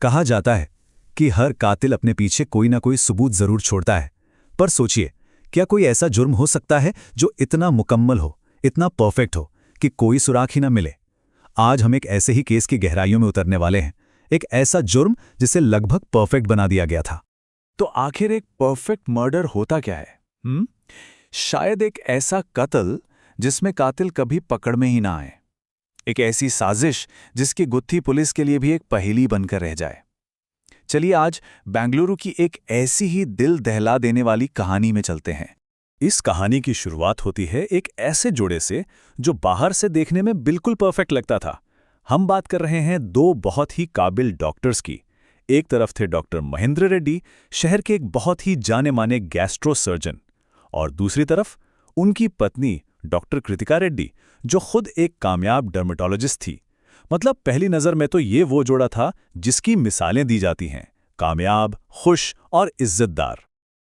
कहा जाता है कि हर कातिल अपने पीछे कोई ना कोई सबूत जरूर छोड़ता है, पर सोचिए, क्या कोई ऐसा जुर्म हो सकता है जो इतना मुकम्मल हो, इतना परफेक्ट हो कि कोई सुराग ही ना मिले। आज हम एक ऐसे ही केस की गहराइयों में उतरने वाले हैं, एक ऐसा जुर्म जिसे लगभग परफेक्ट बना दिया गया था। तो आखिर एक परफेक्ट मर्डर होता क्या है? शायद एक ऐसा कत्ल जिसमें कातिल कभी पकड़ में ही ना आए, एक ऐसी साजिश जिसकी गुत्थी पुलिस के लिए भी एक पहेली बनकर रह जाए। चलिए आज बेंगलुरु की एक ऐसी ही दिल दहला देने वाली कहानी में चलते हैं। इस कहानी की शुरुआत होती है एक ऐसे जोड़े से जो बाहर से देखने में बिल्कुल परफेक्ट लगता था। हम बात कर रहे हैं दो बहुत ही काबिल डॉक्टर्स की। एक तरफ थे डॉक्टर महेंद्र रेड्डी, शहर के एक बहुत ही जाने माने गैस्ट्रो सर्जन, और दूसरी तरफ उनकी पत्नी डॉक्टर कृतिका रेड्डी, जो खुद एक कामयाब डर्मेटोलॉजिस्ट थी। मतलब पहली नज़र में तो ये वो जोड़ा था जिसकी मिसालें दी जाती हैं, कामयाब, खुश और इज्जतदार।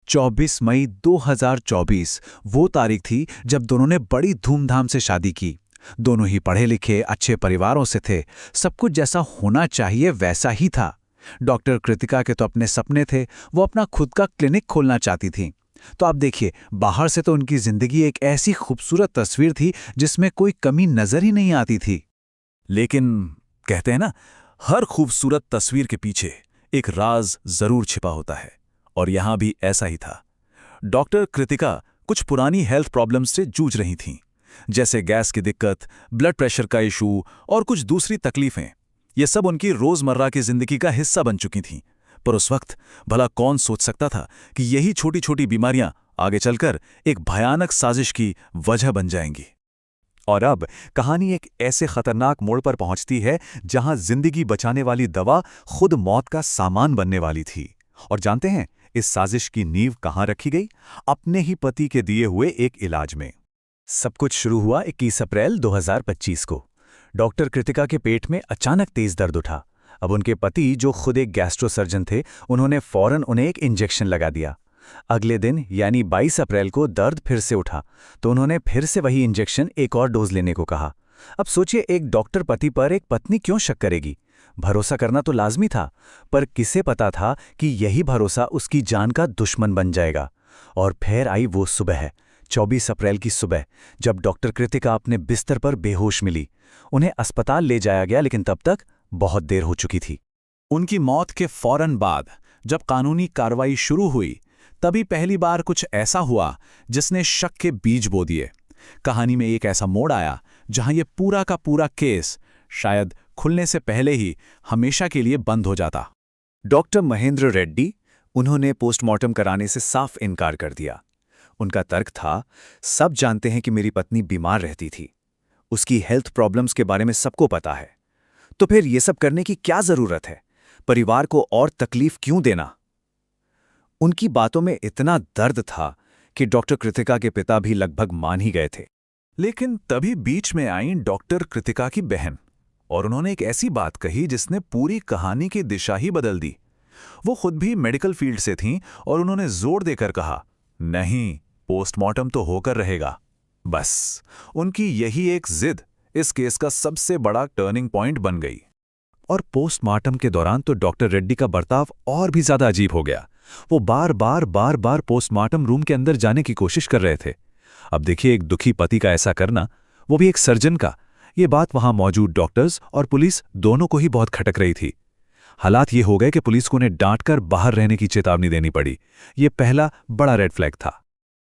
24 मई 2024 वो तारीख थी जब दोनों ने बड़ी धूमधाम से शादी की। दोनों ही पढ़े लिखे अच्छे परिवारों से थे, सब कुछ जैसा होना चाहिए वैसा ही था। डॉक्टर कृतिका के तो अपने सपने थे, वो अपना खुद का क्लिनिक खोलना चाहती थीं। तो आप देखिए, बाहर से तो उनकी जिंदगी एक ऐसी खूबसूरत तस्वीर थी जिसमें कोई कमी नजर ही नहीं आती थी। लेकिन कहते हैं ना, हर खूबसूरत तस्वीर के पीछे एक राज जरूर छिपा होता है, और यहां भी ऐसा ही था। डॉक्टर कृतिका कुछ पुरानी हेल्थ प्रॉब्लम्स से जूझ रही थीं, जैसे गैस की दिक्कत, ब्लड प्रेशर का इशू और कुछ दूसरी तकलीफें। ये सब उनकी रोजमर्रा की जिंदगी का हिस्सा बन चुकी थीं। पर उस वक्त भला कौन सोच सकता था कि यही छोटी छोटी बीमारियां आगे चलकर एक भयानक साजिश की वजह बन जाएंगी। और अब कहानी एक ऐसे खतरनाक मोड़ पर पहुंचती है जहां जिंदगी बचाने वाली दवा खुद मौत का सामान बनने वाली थी। और जानते हैं इस साजिश की नींव कहां रखी गई? अपने ही पति के दिए हुए एक इलाज में। सब कुछ शुरू हुआ 21 अप्रैल 2025 को। डॉक्टर कृतिका के पेट में अचानक तेज दर्द उठा। अब उनके पति, जो खुद एक गैस्ट्रो सर्जन थे, उन्होंने फौरन उन्हें एक इंजेक्शन लगा दिया। अगले दिन यानी 22 अप्रैल को दर्द फिर से उठा, तो उन्होंने फिर से वही इंजेक्शन एक और डोज लेने को कहा। अब सोचिए, एक डॉक्टर पति पर एक पत्नी क्यों शक करेगी? भरोसा करना तो लाजमी था, पर किसे पता था कि यही भरोसा उसकी जान का दुश्मन बन जाएगा। और फिर आई वो सुबह, 24 अप्रैल की सुबह, जब डॉक्टर कृतिका अपने बिस्तर पर बेहोश मिली। उन्हें अस्पताल ले जाया गया, लेकिन तब तक बहुत देर हो चुकी थी। उनकी मौत के फौरन बाद जब कानूनी कार्रवाई शुरू हुई, तभी पहली बार कुछ ऐसा हुआ जिसने शक के बीज बो दिए। कहानी में एक ऐसा मोड़ आया जहां ये पूरा का पूरा केस शायद खुलने से पहले ही हमेशा के लिए बंद हो जाता। डॉक्टर महेंद्र रेड्डी, उन्होंने पोस्टमार्टम कराने से साफ इनकार कर दिया। उनका तर्क था, सब जानते हैं कि मेरी पत्नी बीमार रहती थी, उसकी हेल्थ प्रॉब्लम्स के बारे में सबको पता है, तो फिर ये सब करने की क्या जरूरत है? परिवार को और तकलीफ क्यों देना? उनकी बातों में इतना दर्द था कि डॉक्टर कृतिका के पिता भी लगभग मान ही गए थे। लेकिन तभी बीच में आई डॉक्टर कृतिका की बहन, और उन्होंने एक ऐसी बात कही जिसने पूरी कहानी की दिशा ही बदल दी। वो खुद भी मेडिकल फील्ड से थीं, और उन्होंने जोर देकर कहा, नहीं, पोस्टमार्टम तो होकर रहेगा। बस उनकी यही एक जिद इस केस का सबसे बड़ा टर्निंग पॉइंट बन गई। और पोस्टमार्टम के दौरान तो डॉक्टर रेड्डी का बर्ताव और भी ज्यादा अजीब हो गया। वो बार बार पोस्टमार्टम रूम के अंदर जाने की कोशिश कर रहे थे। अब देखिए, एक दुखी पति का ऐसा करना, वो भी एक सर्जन का, ये बात वहां मौजूद डॉक्टर्स और पुलिस दोनों को ही बहुत खटक रही थी। हालात ये हो गए कि पुलिस को उन्हें डांटकर बाहर रहने की चेतावनी देनी पड़ी। ये पहला बड़ा रेड फ्लैग था।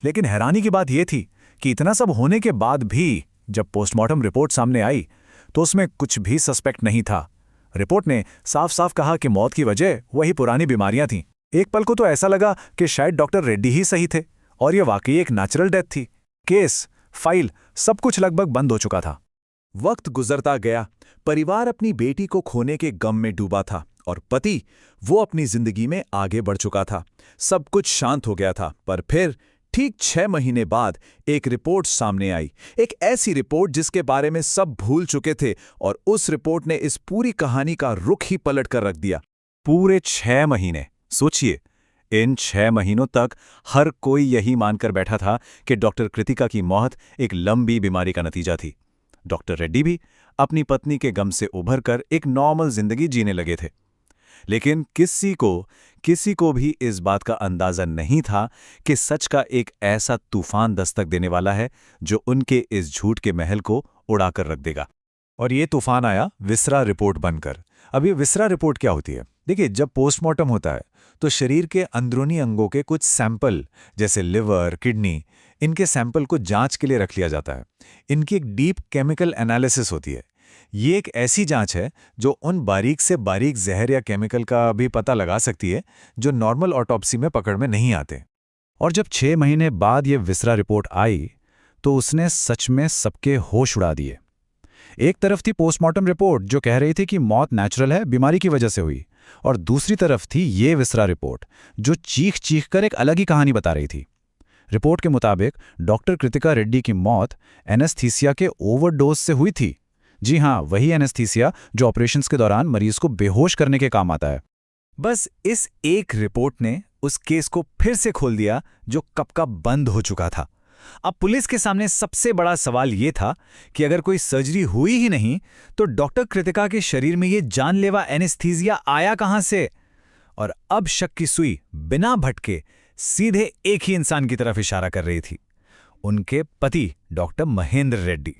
लेकिन हैरानी की बात यह थी कि इतना सब होने के बाद भी जब पोस्टमार्टम रिपोर्ट सामने आई तो उसमें कुछ भी सस्पेक्ट नहीं था। रिपोर्ट ने साफ साफ कहा कि मौत की वजह वही पुरानी बीमारियां थीं। एक पल को तो ऐसा लगा कि शायद डॉक्टर रेड्डी ही सही थे और यह वाकई एक नेचुरल डेथ थी। केस, फाइल, सब कुछ लगभग बंद हो चुका था। वक्त गुजरता गया, परिवार अपनी बेटी को खोने के गम में डूबा था, और पति, वो अपनी जिंदगी में आगे बढ़ चुका था। सब कुछ शांत हो गया था, पर फिर ठीक 6 महीने बाद एक रिपोर्ट सामने आई। एक ऐसी रिपोर्ट जिसके बारे में सब भूल चुके थे, और उस रिपोर्ट ने इस पूरी कहानी का रुख ही पलट कर रख दिया। पूरे 6 महीने सोचिए, इन 6 महीनों तक हर कोई यही मानकर बैठा था कि डॉक्टर कृतिका की मौत एक लंबी बीमारी का नतीजा थी। डॉक्टर रेड्डी भी अपनी पत्नी के गम से उभरकर एक नॉर्मल जिंदगी जीने लगे थे। लेकिन किसी को भी इस बात का अंदाजा नहीं था कि सच का एक ऐसा तूफान दस्तक देने वाला है जो उनके इस झूठ के महल को उड़ाकर रख देगा। और ये तूफान आया विसरा रिपोर्ट बनकर। अब ये विसरा रिपोर्ट क्या होती है? देखिए, जब पोस्टमार्टम होता है तो शरीर के अंदरूनी अंगों के कुछ सैंपल जैसे लिवर, किडनी, इनके सैंपल को जांच के लिए रख लिया जाता है। इनकी एक डीप केमिकल एनालिसिस होती है। ये एक ऐसी जांच है जो उन बारीक से बारीक जहर या केमिकल का भी पता लगा सकती है जो नॉर्मल ऑटोप्सी में पकड़ में नहीं आते। और जब 6 महीने बाद ये विसरा रिपोर्ट आई तो उसने सच में सबके होश उड़ा दिए। एक तरफ थी पोस्टमार्टम रिपोर्ट जो कह रही थी कि मौत नेचुरल है, बीमारी की वजह से हुई, और दूसरी तरफ थी ये विसरा रिपोर्ट जो चीख चीख कर एक अलग ही कहानी बता रही थी। रिपोर्ट के मुताबिक डॉक्टर कृतिका रेड्डी की मौत एनेस्थीसिया के ओवरडोज से हुई थी। जी हाँ, वही एनेस्थीसिया जो ऑपरेशंस के दौरान मरीज को बेहोश करने के काम आता है। बस इस एक रिपोर्ट ने उस केस को फिर से खोल दिया जो कब का बंद हो चुका था। अब पुलिस के सामने सबसे बड़ा सवाल यह था कि अगर कोई सर्जरी हुई ही नहीं तो डॉक्टर कृतिका के शरीर में यह जानलेवा एनेस्थीसिया आया कहां से? और अब शक की सुई बिना भटके सीधे एक ही इंसान की तरफ इशारा कर रही थी, उनके पति डॉक्टर महेंद्र रेड्डी।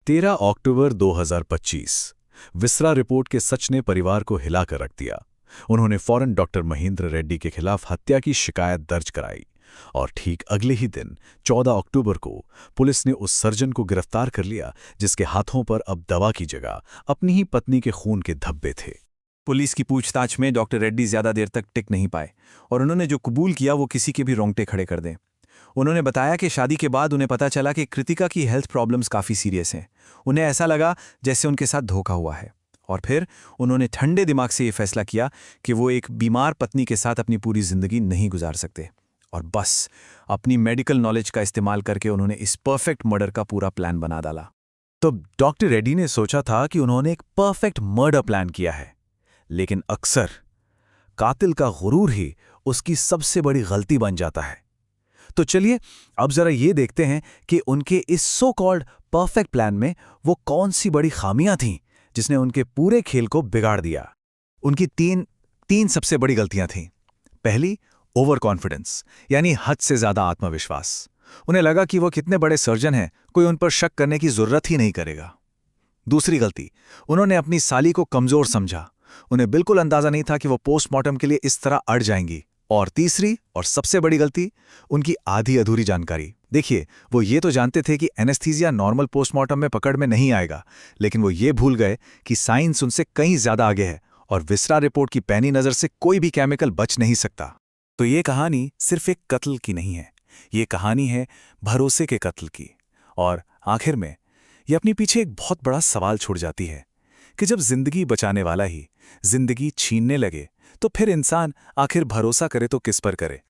13 अक्टूबर 2025 विसरा रिपोर्ट के सच ने परिवार को हिलाकर रख दिया। उन्होंने फौरन डॉक्टर महेंद्र रेड्डी के खिलाफ हत्या की शिकायत दर्ज कराई और ठीक अगले ही दिन 14 अक्टूबर को पुलिस ने उस सर्जन को गिरफ्तार कर लिया जिसके हाथों पर अब दवा की जगह अपनी ही पत्नी के खून के धब्बे थे। पुलिस की पूछताछ में डॉक्टर रेड्डी ज्यादा देर तक टिक नहीं पाए और उन्होंने जो कबूल किया वो किसी के भी रोंगटे खड़े कर दें। उन्होंने बताया कि शादी के बाद उन्हें पता चला कि कृतिका की हेल्थ प्रॉब्लम्स काफ़ी सीरियस हैं। उन्हें ऐसा लगा जैसे उनके साथ धोखा हुआ है और फिर उन्होंने ठंडे दिमाग से ये फैसला किया कि वो एक बीमार पत्नी के साथ अपनी पूरी जिंदगी नहीं गुजार सकते, और बस अपनी मेडिकल नॉलेज का इस्तेमाल करके उन्होंने इस परफेक्ट मर्डर का पूरा प्लान बना डाला। तो डॉक्टर रेड्डी ने सोचा था कि उन्होंने एक परफेक्ट मर्डर प्लान किया है, लेकिन अक्सर कातिल का गुरूर ही उसकी सबसे बड़ी गलती बन जाता है। तो चलिए अब जरा ये देखते हैं कि उनके इस सो कॉल्ड परफेक्ट प्लान में वो कौन सी बड़ी खामियां थीं जिसने उनके पूरे खेल को बिगाड़ दिया। उनकी तीन सबसे बड़ी गलतियां थीं। पहली, ओवर कॉन्फिडेंस, यानी हद से ज्यादा आत्मविश्वास। उन्हें लगा कि वो कितने बड़े सर्जन हैं, कोई उन पर शक करने की जरूरत ही नहीं करेगा। दूसरी गलती, उन्होंने अपनी साली को कमजोर समझा। उन्हें बिल्कुल अंदाजा नहीं था कि वो पोस्टमार्टम के लिए इस तरह अड़ जाएंगी। और तीसरी और सबसे बड़ी गलती, उनकी आधी अधूरी जानकारी। देखिए, वो ये तो जानते थे कि एनेस्थीसिया नॉर्मल पोस्टमार्टम में पकड़ में नहीं आएगा, लेकिन वो ये भूल गए कि साइंस उनसे कहीं ज्यादा आगे है और विसरा रिपोर्ट की पैनी नजर से कोई भी केमिकल बच नहीं सकता। तो ये कहानी सिर्फ एक कत्ल की नहीं है, ये कहानी है भरोसे के कत्ल की। और आखिर में ये अपने पीछे एक बहुत बड़ा सवाल छोड़ जाती है कि जब जिंदगी बचाने वाला ही जिंदगी छीनने लगे तो फिर इंसान आखिर भरोसा करे तो किस पर करे।